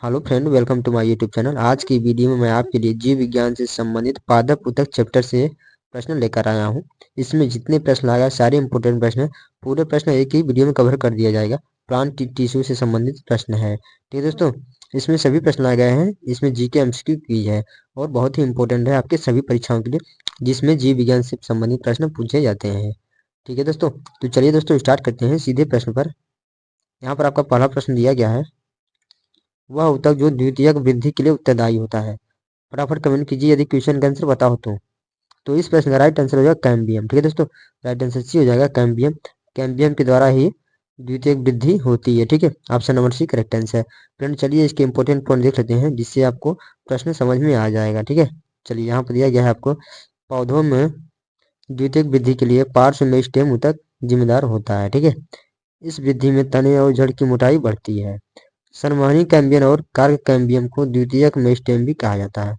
Hello friend, welcome to my YouTube channel. आज की video में मैं आपके लिए जीव विज्ञान से संबंधित पादप पुस्तक चैप्टर से प्रश्न लेकर आया हूं। इसमें जितने प्रश्न आए सारे इंपॉर्टेंट प्रश्न हैं। पूरे प्रश्न एक ही वीडियो में कवर कर दिया जाएगा। प्लांट टिश्यू से संबंधित प्रश्न है। ठीक है दोस्तों, इसमें सभी प्रश्न आए गए हैं। इसमें जीके एमसीक्यू की है और बहुत ही इंपॉर्टेंट है आपके सभी परीक्षाओं के लिए, जिसमें जीव विज्ञान से संबंधित प्रश्न पूछे जाते हैं। ठीक है दोस्तों, तो चलिए दोस्तों स्टार्ट करते हैं सीधे प्रश्न पर। यहाँ पर आपका पहला प्रश्न दिया गया है, वह ऊतक जो द्वितीयक वृद्धि के लिए उत्तरदायी होता है। फटाफट कमेंट कीजिए यदि क्वेश्चन का आंसर पता हो तो इस प्रश्न का राइट आंसर हो जाएगा कैम्बियम। ठीक है दोस्तों, राइट आंसर सी हो जाएगा कैम्बियम। कैम्बियम के द्वारा ही द्वितीयक वृद्धि होती है। ठीक है, option number C correct answer है। फ्रेंड चलिए इसके इंपॉर्टेंट पॉइंट देख लेते हैं, जिससे आपको प्रश्न समझ में आ जाएगा। ठीक है, चलिए यहाँ पर दिया गया है आपको, पौधों में द्वितीयक वृद्धि के लिए पार्श्व में स्टेम ऊतक जिम्मेदार होता है। ठीक है, इस वृद्धि में तने और जड़ की मोटाई बढ़ती है। सनवहनी कैम्बियम और कार्क कैम्बियम को द्वितीयक मेरिस्टेम भी कहा जाता है।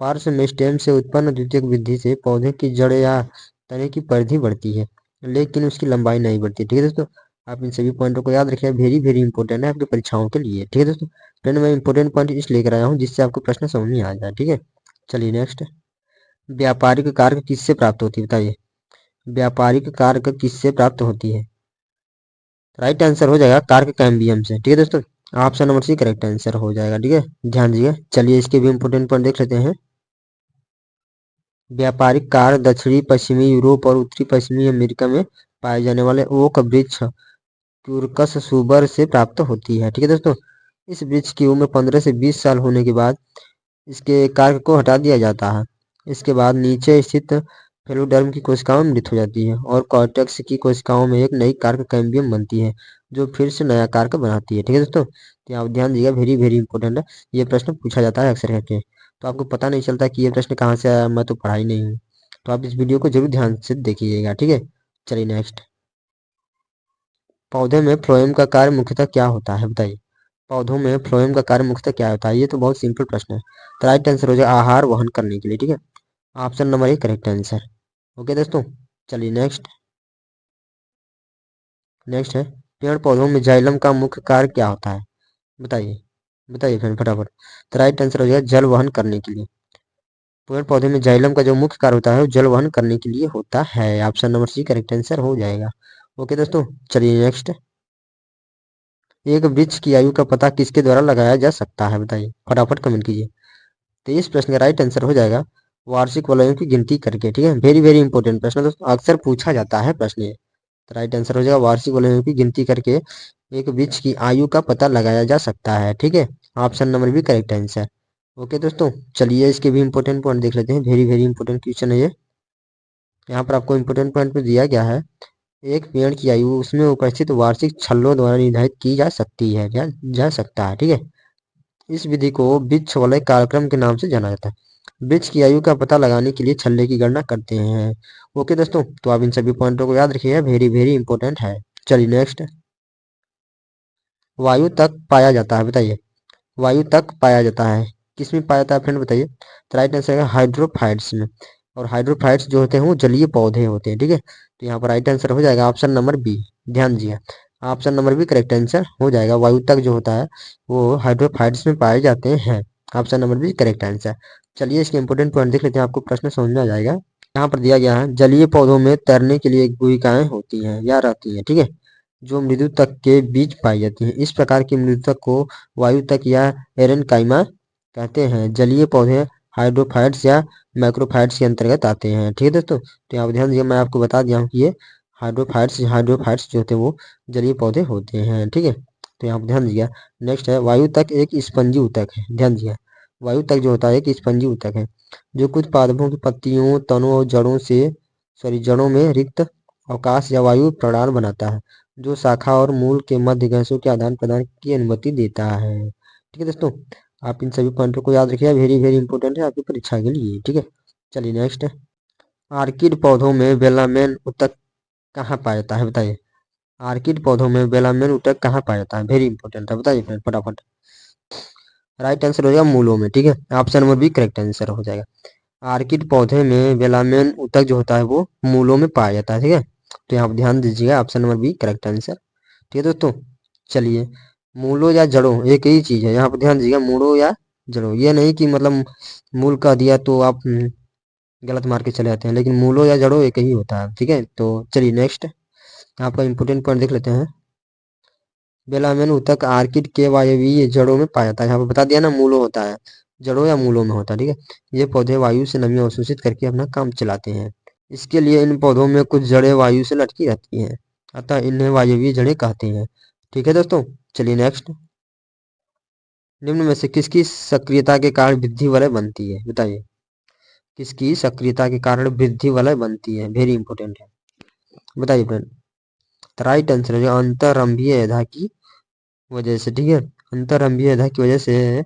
पार्श्व मेरिस्टेम से उत्पन्न द्वितीयक वृद्धि से पौधे की जड़ या तने की परिधि बढ़ती है, लेकिन उसकी लंबाई नहीं बढ़ती। ठीक है दोस्तों, आप इन सभी पॉइंटों को याद रखिए, वेरी वेरी इंपॉर्टेंट है आपकी परीक्षाओं के लिए। ठीक है दोस्तों, फ्रेंड मैं इंपॉर्टेंट पॉइंट इस लेकर आया हूँ जिससे आपको प्रश्न समझ में आ जाए। ठीक है, चलिए नेक्स्ट, व्यापारिक कार्क किससे प्राप्त होती है बताइए। व्यापारिक कार्क किससे प्राप्त होती है? राइट आंसर हो जाएगा कार्क कैम्बियम से। ठीक है दोस्तों, option number C correct answer हो जाएगा। ठीक है, ध्यान दीजिए। चलिए इसके भी इंपोर्टेंट पॉइंट देख लेते हैं। व्यापारिक कार्क दक्षिणी पश्चिमी यूरोप और उत्तरी पश्चिमी अमेरिका में पाए जाने वाले ओक वृक्ष क्यूरकस सुबर से प्राप्त होती है। ठीक है दोस्तों, इस वृक्ष की उम्र 15 से 20 साल होने के बाद इसके कार्क को हटा दिया जाता है। इसके बाद नीचे स्थित फेलोडर्म की कोशिकाओं में मृत हो जाती है और कॉर्टेक्स की कोशिकाओं में एक नई कार्क कैम्बियम बनती है, जो फिर से नया कार्क बनाती है। ठीक है दोस्तों, तो आप ध्यान दीजिएगा, वेरी वेरी इंपॉर्टेंट है। ये प्रश्न पूछा जाता है अक्सर करके, तो आपको पता नहीं चलता कि ये प्रश्न कहाँ से आया, मैं तो पढ़ा ही नहीं हूँ। तो आप इस वीडियो को जरूर ध्यान से देखिएगा। ठीक है, चलिए नेक्स्ट, पौधे में फ्लोएम का कार्य मुख्यतः क्या होता है बताइए। पौधों में फ्लोएम का कार्य मुख्यतः क्या होता है? ये तो बहुत सिंपल प्रश्न है। तो राइट आंसर हो जाएगा आहार वहन करने के लिए। ठीक है, option number A correct answer. Okay दोस्तों, चलिए नेक्स्ट, नेक्स्ट है, पेड़ पौधों में जाइलम का मुख्य कार्य क्या होता है बताइए। बताइए फ्रेंड फटाफट। तो राइट आंसर हो जाएगा जल वहन करने के लिए। पेड़ पौधे में जाइलम का जो मुख्य कार्य होता है वो जल वहन करने के लिए होता है। Option number C correct answer हो जाएगा। ओके दोस्तों, चलिए नेक्स्ट, एक वृक्ष की आयु का पता किसके द्वारा लगाया जा सकता है बताइए, फटाफट कमेंट कीजिए। तो इस प्रश्न का राइट आंसर हो जाएगा वार्षिक वलयों की गिनती करके। ठीक है, वेरी वेरी इंपॉर्टेंट प्रश्न दोस्तों, अक्सर पूछा जाता है प्रश्न ये। तो राइट आंसर हो जाएगा वार्षिक वलयों की गिनती करके एक वृक्ष की आयु का पता लगाया जा सकता है। ठीक है, ऑप्शन नंबर भी करेक्ट आंसर। ओके दोस्तों, चलिए इसके भी इंपॉर्टेंट पॉइंट देख लेते हैं। वेरी वेरी इंपॉर्टेंट क्वेश्चन है ये। यहाँ पर आपको इंपॉर्टेंट पॉइंट में दिया गया है, एक पेड़ की आयु उसमें उपस्थित वार्षिक छल्लों द्वारा निर्धारित की जा सकती है, जा सकता है। ठीक है, इस विधि को वृक्ष वलय कार्यक्रम के नाम से जाना जाता है। वृक्ष की आयु का पता लगाने के लिए छल्ले की गणना करते हैं। ओके दोस्तों, तो आप इन सभी पॉइंटों को याद रखिएगा, वेरी वेरी इंपॉर्टेंट है। चलिए नेक्स्ट, वायु तक पाया जाता है बताइए। वायु तक पाया जाता है किसमें पाया जाता है फ्रेंड बताइए। तो राइट आंसर है हाइड्रोफाइट्स में। और हाइड्रोफाइट्स जो होते हैं वो जलीय पौधे होते हैं। ठीक है, तो यहाँ पर राइट आंसर हो जाएगा ऑप्शन नंबर बी। ध्यान दीजिए, option number B correct answer हो जाएगा। वायु तक जो होता है वो हाइड्रोफाइट्स में पाए जाते हैं। Option number B correct answer. चलिए इसके इंपोर्टेंट पॉइंट देख लेते हैं, आपको प्रश्न समझ में आ जाएगा। यहाँ पर दिया गया है, जलीय पौधों में तैरने के लिए भूमिकाएं होती हैं या रहती हैं। ठीक है, जो मृदु तक के बीच पाई जाती हैं। इस प्रकार की मृदु तक को वायु तक या एरेनकाइमा कहते हैं। जलीय पौधे हाइड्रोफाइट्स या मैक्रोफाइट्स के अंतर्गत आते हैं। ठीक है दोस्तों, तो यहाँ पर ध्यान दीजिए, मैं आपको बता दिया हूँ कि ये हाइड्रोफाइट्स जो होते हैं वो जलीय पौधे होते हैं। ठीक है, तो यहाँ पर ध्यान दीजिए। नेक्स्ट है, वायु तक एक स्पंजी ऊतक है। ध्यान दीजिए, वायु तक जो होता है एक स्पंजी ऊतक है, जो कुछ पादपों की पत्तियों, तनों और जड़ों में रिक्त अवकाश या वायु प्रणाल बनाता है, जो शाखा और मूल के मध्य गैसों के आदान प्रदान की अनुमति देता है। ठीक है दोस्तों, आप इन सभी पॉइंटों को याद रखिए, वेरी वेरी इंपॉर्टेंट है आपकी परीक्षा के लिए। ठीक है, चलिए नेक्स्ट, आर्किड पौधों में बेलामेन ऊतक कहाँ पाया जाता है बताइए। आर्किड पौधों में बेलामेन ऊतक कहाँ पाया जाता है, वेरी इंपॉर्टेंट है, बताइए फ्रेंड फटाफट। राइट आंसर हो जाएगा मूलों में। ठीक है, option number B correct answer हो जाएगा। आर्किड पौधे में बेलामेन ऊतक जो होता है वो मूलों में पाया जाता है। ठीक है, तो यहाँ पर ध्यान दीजिएगा, option number B correct answer. ठीक है दोस्तों, चलिए मूलों या जड़ों एक ही चीज है, यहाँ पर ध्यान दीजिएगा, मूलों या जड़ों, ये नहीं कि मतलब मूल का दिया तो आप गलत मार के चले जाते हैं, लेकिन मूलों या जड़ों एक ही होता है। ठीक है, तो चलिए नेक्स्ट आपका इंपोर्टेंट पॉइंट देख लेते हैं। बेलामेन ऊतक आर्किड के वायवीय जड़ों में पाया जाता है। यहाँ पर बता दिया ना, मूलों होता है, जड़ों या मूलों में होता है। ठीक है, ये पौधे वायु से नमी अवशोषित करके अपना काम चलाते हैं। इसके लिए इन पौधों में कुछ जड़ें वायु से लटकी रहती हैं, अतः इन्हें वायवीय जड़ें कहते हैं। ठीक है दोस्तों, चलिए नेक्स्ट, निम्न में से किसकी सक्रियता के कारण वृद्धि वलय बनती है, बताइए। किसकी सक्रियता के कारण वृद्धि वलय बनती है, वेरी इंपॉर्टेंट है, बताइए फ्रेंड। राइट आंसर है अंतररंभीय एधा की वजह से। ठीक है, अंतररंभीय एधा की वजह से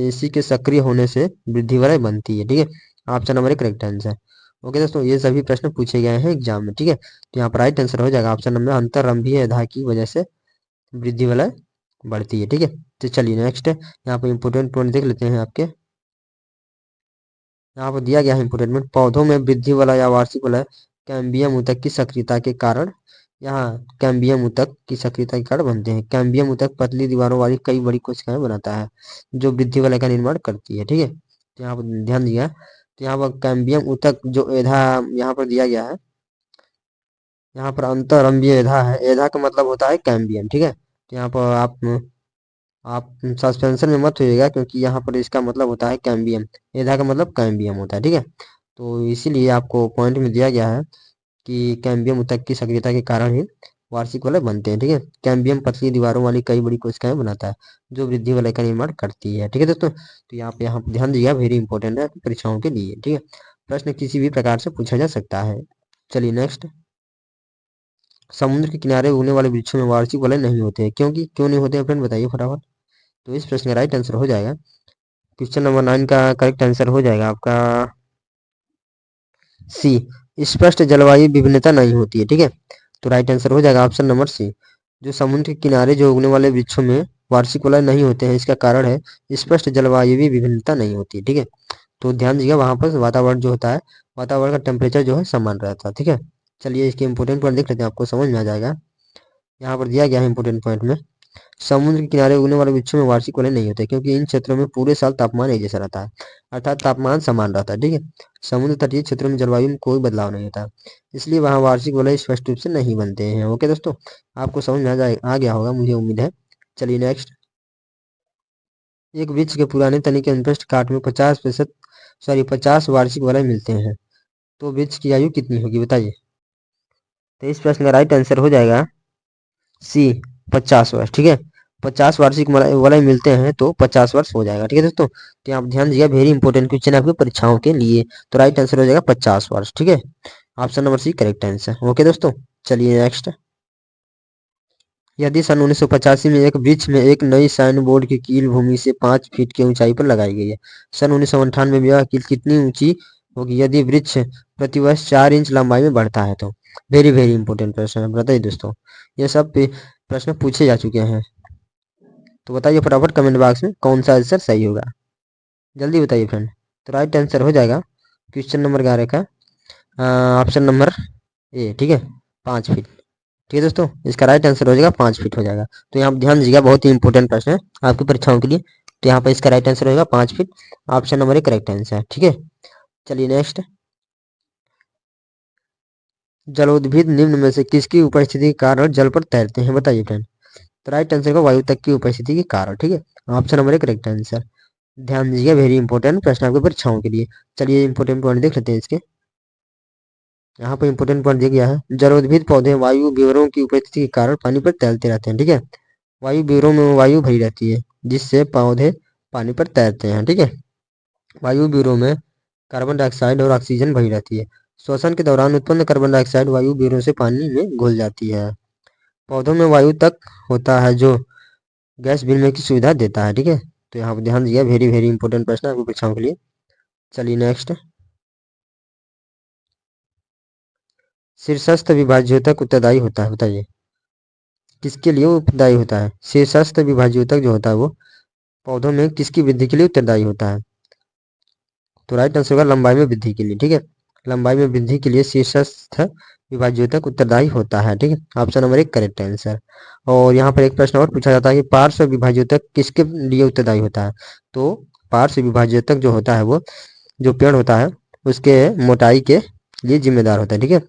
इसी के सक्रिय होने से वृद्धि वलय बनती है। ठीक है, option number 1 correct answer. Okay दोस्तों, ये सभी प्रश्न पूछे गए हैं एग्जाम में। ठीक है, तो यहाँ पर राइट आंसर हो जाएगा ऑप्शन नंबर, अंतररंभीय एधा की वजह से वृद्धि वलय बढ़ती है। ठीक है, तो चलिए नेक्स्ट यहाँ पर इंपोर्टेंट पॉइंट देख लेते हैं आपके। यहाँ पर दिया गया है इंपोर्टेंट पॉइंट, पौधों में वृद्धि वलय या वार्षिक वलय कैम्बियम ऊतक की सक्रियता के कारण, यहाँ कैम्बियम ऊतक की सक्रियता के कारण बनते हैं। कैम्बियम ऊतक पतली दीवारों वाली कई बड़ी कोशिकाएं बनाता है जो वृद्धि वलय का निर्माण करती है। ठीक है, तो यहाँ पर ध्यान दिया, तो यहाँ पर कैम्बियम ऊतक जो एधा यहाँ पर दिया गया है, यहाँ पर अंतरंभीय एधा है, एधा का मतलब होता है कैम्बियम। ठीक है, तो यहाँ पर आप सस्पेंशन में मत होइएगा, क्योंकि यहाँ पर इसका मतलब होता है कैम्बियम, एधा का मतलब कैम्बियम होता है। ठीक है, तो इसीलिए आपको पॉइंट में दिया गया है कि कैम्बियम ऊतक की सक्रियता के कारण ही वार्षिक वलय बनते हैं। ठीक है, कैम्बियम पतली दीवारों वाली कई बड़ी कोशिकाएं बनाता है जो वृद्धि वलय का निर्माण करती है। ठीक है दोस्तों, तो यहाँ पे ध्यान दीजिएगा, वेरी इंपॉर्टेंट है परीक्षाओं के लिए। ठीक है, प्रश्न किसी भी प्रकार से पूछा जा सकता है। चलिए नेक्स्ट, समुद्र के किनारे उगने वाले वृक्षों में वार्षिक वलय नहीं होते हैं, क्योंकि क्यों नहीं होते हैं फ्रेंड, बताइए फटाफट। तो इस प्रश्न का राइट आंसर हो जाएगा, क्वेश्चन नंबर 9 का करेक्ट आंसर हो जाएगा आपका सी, स्पष्ट जलवायु विभिन्नता नहीं होती है। ठीक है, तो राइट आंसर हो जाएगा ऑप्शन नंबर सी, जो समुद्र के किनारे जो उगने वाले वृक्षों में वार्षिक वलय नहीं होते हैं, इसका कारण है स्पष्ट जलवायु विभिन्नता नहीं होती है। ठीक है, तो ध्यान दीजिएगा, वहां पर वातावरण जो होता है, वातावरण का टेम्परेचर जो है समान रहता है। ठीक है, चलिए इसके इंपोर्टेंट पॉइंट देख लेते हैं, आपको समझ में आ जाएगा। यहाँ पर दिया गया है इंपोर्टेंट पॉइंट में, समुद्र के किनारे उगने वाले वृक्षों में वार्षिक वलय नहीं होते, क्योंकि इन क्षेत्रों में पूरे साल तापमान एक जैसा रहता है, अर्थात तापमान समान रहता है। ठीक है, समुद्र तटीय क्षेत्रों में जलवायु में कोई बदलाव नहीं होता, इसलिए वहाँ वार्षिक वलय स्पष्ट रूप से नहीं बनते हैं। ओके दोस्तों, आपको समझ में आ गया होगा, मुझे उम्मीद है। चलिए नेक्स्ट, एक वृक्ष के पुराने तने के अनुप्रस्थ काट में 50 वार्षिक वलय मिलते हैं, तो वृक्ष की आयु कितनी होगी, बताइए। तो इस प्रश्न का राइट आंसर हो जाएगा सी, 50 वर्ष। ठीक है, 50 वार्षिक वलय मिलते हैं तो 50 वर्ष हो जाएगा। ठीक है दोस्तों, तो आप ध्यान दीजिएगा, वेरी इंपॉर्टेंट क्वेश्चन है आपके परीक्षाओं के लिए। तो राइट आंसर हो जाएगा 50 वर्ष। ठीक है, option number C correct answer. Okay दोस्तों, चलिए नेक्स्ट, यदि सन 1985 में एक वृक्ष में एक नई साइन बोर्ड की कील भूमि से 5 फीट की ऊंचाई पर लगाई गई है, सन 1998 में यह कील कितनी ऊंची होगी यदि वृक्ष प्रतिवर्ष 4 इंच लंबाई में बढ़ता है, तो वेरी वेरी इंपॉर्टेंट प्रश्न है, बताइए दोस्तों, ये सब प्रश्न पूछे जा चुके हैं। तो बताइए फटाफट कमेंट बॉक्स में कौन सा आंसर सही होगा, जल्दी बताइए फ्रेंड। तो राइट आंसर हो जाएगा क्वेश्चन नंबर 11 का ऑप्शन नंबर ए। ठीक है, 5 फीट। ठीक है दोस्तों, इसका राइट आंसर हो जाएगा 5 फीट हो जाएगा। तो यहाँ ध्यान दीजिएगा, बहुत ही इंपॉर्टेंट प्रश्न है आपकी परीक्षाओं के लिए। तो यहाँ पर इसका राइट आंसर होगा 5 feet, option number A correct answer. ठीक है, चलिए नेक्स्ट, जलोद्भिद निम्न में से किसकी उपस्थिति के कारण जल पर तैरते हैं, बताइए फ्रेंड। तो राइट आंसर होगा वायु तक की उपस्थिति के कारण। ठीक है, option number A correct answer. ध्यान दीजिएगा, वेरी इंपॉर्टेंट प्रश्न आपके परीक्षाओं के लिए। चलिए इंपॉर्टेंट पॉइंट देख लेते हैं इसके। यहाँ पर इंपॉर्टेंट पॉइंट दिया गया है, जलोद्भिद पौधे वायु विवरों की उपस्थिति के कारण पानी पर तैरते रहते हैं। ठीक है, वायु विवरों में वायु भरी रहती है जिससे पौधे पानी पर तैरते हैं। ठीक है, वायु विवरों में कार्बन डाइऑक्साइड और ऑक्सीजन भरी रहती है, श्वसन के दौरान उत्पन्न कार्बन डाइऑक्साइड वायु विवरों से पानी में घुल जाती है। पौधों में वायु तक होता है जो गैस विनिमय की सुविधा देता है। ठीक है, तो यहाँ पर ध्यान दिया, वेरी वेरी इंपॉर्टेंट प्रश्न है आपकी परीक्षाओं के लिए। चलिए नेक्स्ट, शीर्षस्थ विभाज्योतक उत्तरदायी होता है, बताइए किसके लिए उत्तरदायी होता है। शीर्षस्थ विभाज्योतक जो होता है वो पौधों में किसकी वृद्धि के लिए उत्तरदायी होता है। तो राइट आंसर होगा लंबाई में वृद्धि के लिए। ठीक है, लंबाई में वृद्धि के लिए शीर्षस्थ विभाज्योतक उत्तरदायी होता है। ठीक है, ऑप्शन नंबर 1 करेक्ट आंसर। और यहाँ पर एक प्रश्न और पूछा जाता है कि पार्श्व विभाज्योतक किसके लिए उत्तरदायी होता है। तो पार्श्व विभाज्योतक जो होता है वो जो पेड़ होता है उसके मोटाई के लिए जिम्मेदार होता है। ठीक है,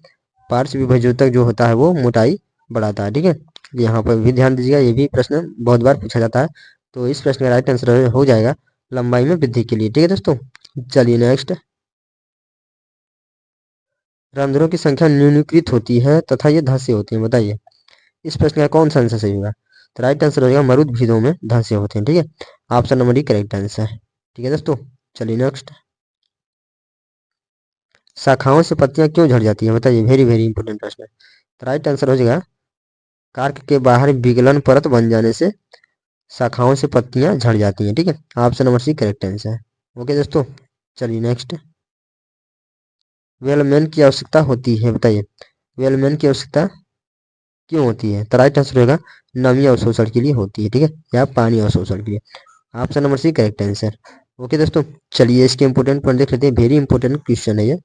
पार्श्व विभाज्योतक जो होता है वो मोटाई बढ़ाता है। ठीक है, यहाँ पर भी ध्यान दीजिएगा, ये भी प्रश्न बहुत बार पूछा जाता है। तो इस प्रश्न का राइट आंसर हो जाएगा लंबाई में वृद्धि के लिए। ठीक है दोस्तों, चलिए नेक्स्ट। रंध्रों की संख्या न्यूनीकृत होती है तथा ये धंसे होते हैं, बताइए इस प्रश्न का कौन सा आंसर सही होगा। तो राइट आंसर हो जाएगा मरुद्भिदों में धंसे होते हैं। ठीक है, option number D correct answer. ठीक है दोस्तों, चलिए नेक्स्ट। शाखाओं से पत्तियां क्यों झड़ जाती है, बताइए, वेरी वेरी इंपॉर्टेंट प्रश्न है। तो राइट आंसर हो जाएगा कार्क के बाहर विगलन परत बन जाने से शाखाओं से पत्तियां झड़ जाती हैं। ठीक है, option number C correct answer. Okay दोस्तों, चलिए नेक्स्ट। वेलमैन की आवश्यकता होती है, बताइए वेलमैन की आवश्यकता क्यों होती है। तो राइट आंसर होगा नमी अवशोषण के लिए होती है। ठीक है, या पानी अवशोषण के लिए, option number C correct answer. Okay दोस्तों, चलिए इसके इंपोर्टेंट पॉइंट देख लेते हैं, वेरी इंपॉर्टेंट क्वेश्चन है ये।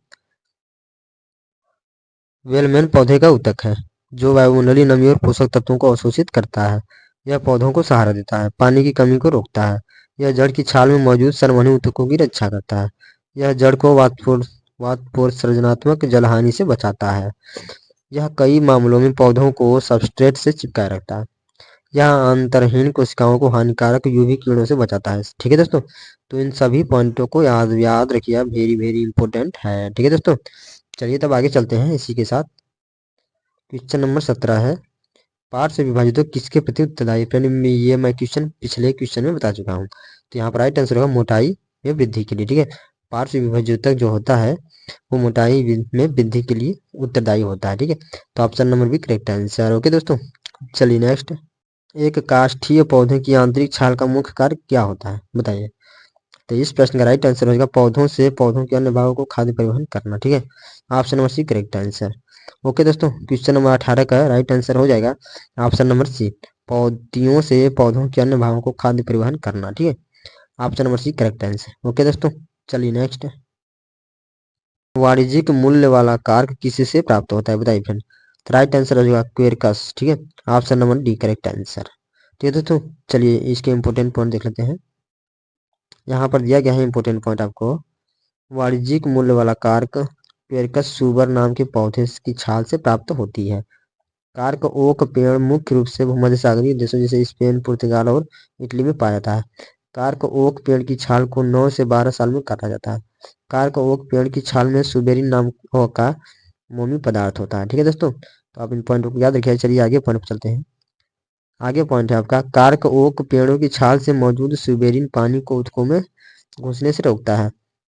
वेलमैन पौधे का ऊतक है जो वायुमंडलीय नमी और पोषक तत्वों को अवशोषित करता है। यह पौधों को सहारा देता है, पानी की कमी को रोकता है। यह जड़ की छाल में मौजूद सरवनी ऊतकों की रक्षा करता है। यह जड़ को वातपोर सृजनात्मक जलहानि से बचाता है। यह कई मामलों में पौधों को सबस्ट्रेट से चिपकाए रखता है। यह अंतरहीन कोशिकाओं को हानिकारक यूवी किरणों से बचाता है। ठीक है दोस्तों, तो इन सभी पॉइंटों को याद याद रखिए, वेरी वेरी इंपॉर्टेंट है। ठीक है दोस्तों, चलिए तब आगे चलते हैं इसी के साथ। क्वेश्चन नंबर 17 है, पार्श्व विभाजितों किसके प्रति उत्तरदायी। ये मैं क्वेश्चन पिछले क्वेश्चन में बता चुका हूँ। तो यहाँ पर राइट आंसर होगा मोटाई में वृद्धि के लिए। ठीक है, पार्श्व विभाजितक जो होता है वो मोटाई में वृद्धि के लिए उत्तरदायी होता है। ठीक है, तो ऑप्शन नंबर भी करेक्ट आंसर। ओके दोस्तों, चलिए नेक्स्ट। एक काष्ठीय पौधे की आंतरिक छाल का मुख्य कार्य क्या होता है, बताइए। तो इस प्रश्न का राइट आंसर होगा पौधों से पौधों के अन्य भागों को खाद्य परिवहन करना। ठीक है, option number C correct answer. Okay दोस्तों, क्वेश्चन नंबर 18 का राइट आंसर हो जाएगा ऑप्शन नंबर सी, पौधियों से पौधों के अन्य भागों को खाद्य परिवहन करना। ठीक है, option number C correct answer. Okay दोस्तों, चलिए नेक्स्ट। वाणिज्यिक मूल्य वाला कारक किससे प्राप्त होता है, बताइए फ्रेंड। तो राइट आंसर हो जाएगा क्वेरकस। ठीक है, option number D correct answer. ठीक है दोस्तों, चलिए इसके इंपोर्टेंट पॉइंट देख लेते हैं। यहाँ पर दिया गया है इंपोर्टेंट पॉइंट आपको। वाणिज्यिक मूल्य वाला कारक क्वेरकस सुबर नाम के पौधे की छाल से प्राप्त होती है। कारक ओक पेड़ मुख्य रूप से भूमध्य सागरीय देशों जैसे स्पेन, पुर्तगाल और इटली में पाया जाता है। कारक ओक पेड़ की छाल को 9 से 12 साल में काटा जाता है। कारक ओक पेड़ की छाल में सुबेरिन नाम का मोमी पदार्थ होता है। ठीक है दोस्तों, तो आप इन पॉइंटों को याद रखिए। चलिए आगे पॉइंट पर चलते हैं। आगे पॉइंट है आपका, कारक ओक पेड़ों की छाल से मौजूद सुबेरिन पानी को ऊतकों में घुसने से रोकता है।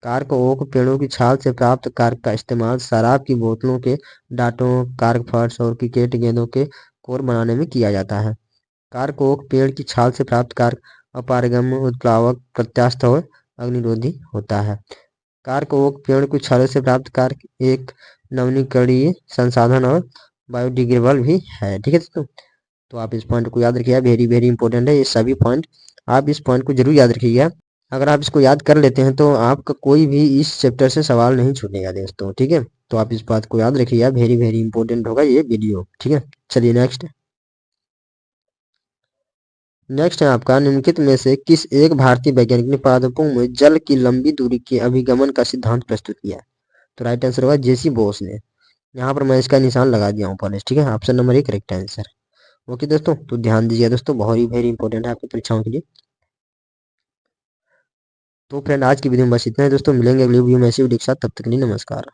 कार्क ओक पेड़ों की छाल से प्राप्त कार्क का इस्तेमाल शराब की बोतलों के डाटों, कार्क फर्श और क्रिकेट गेंदों के कोर बनाने में किया जाता है। कार्क ओक पेड़ की छाल से प्राप्त कार्क अपारगम्य, उत्प्लावक, प्रत्यास्थ और अग्निरोधी होता है। कार्क ओक पेड़ की छालों से प्राप्त कार्क एक नवीकरणीय संसाधन और बायोडिग्रेडेबल भी है। ठीक है दोस्तों, तो आप इस पॉइंट को याद रखिएगा, वेरी वेरी इंपॉर्टेंट है ये सभी पॉइंट। आप इस पॉइंट को जरूर याद रखिएगा। अगर आप इसको याद कर लेते हैं तो आपका कोई भी इस चैप्टर से सवाल नहीं छूटेगा दोस्तों। ठीक है, तो आप इस बात को याद रखिएगा, वेरी वेरी इंपॉर्टेंट होगा ये वीडियो। ठीक है, चलिए नेक्स्ट। नेक्स्ट है आपका, निम्नलिखित में से किस एक भारतीय वैज्ञानिक ने पादपों में जल की लंबी दूरी के अभिगमन का सिद्धांत प्रस्तुत किया। तो राइट आंसर होगा जेसी बोस ने। यहाँ पर मैं इसका निशान लगा दिया हूँ पहले। ठीक है, option number 1 correct answer. Okay दोस्तों, तो ध्यान दीजिए दोस्तों, बहुत ही वेरी इंपॉर्टेंट है आपकी परीक्षाओं के लिए। तो फ्रेंड आज की वीडियो में बस इतना है दोस्तों, मिलेंगे अगली वीडियो में ऐसी वीडियो के साथ, तब तक के लिए नमस्कार।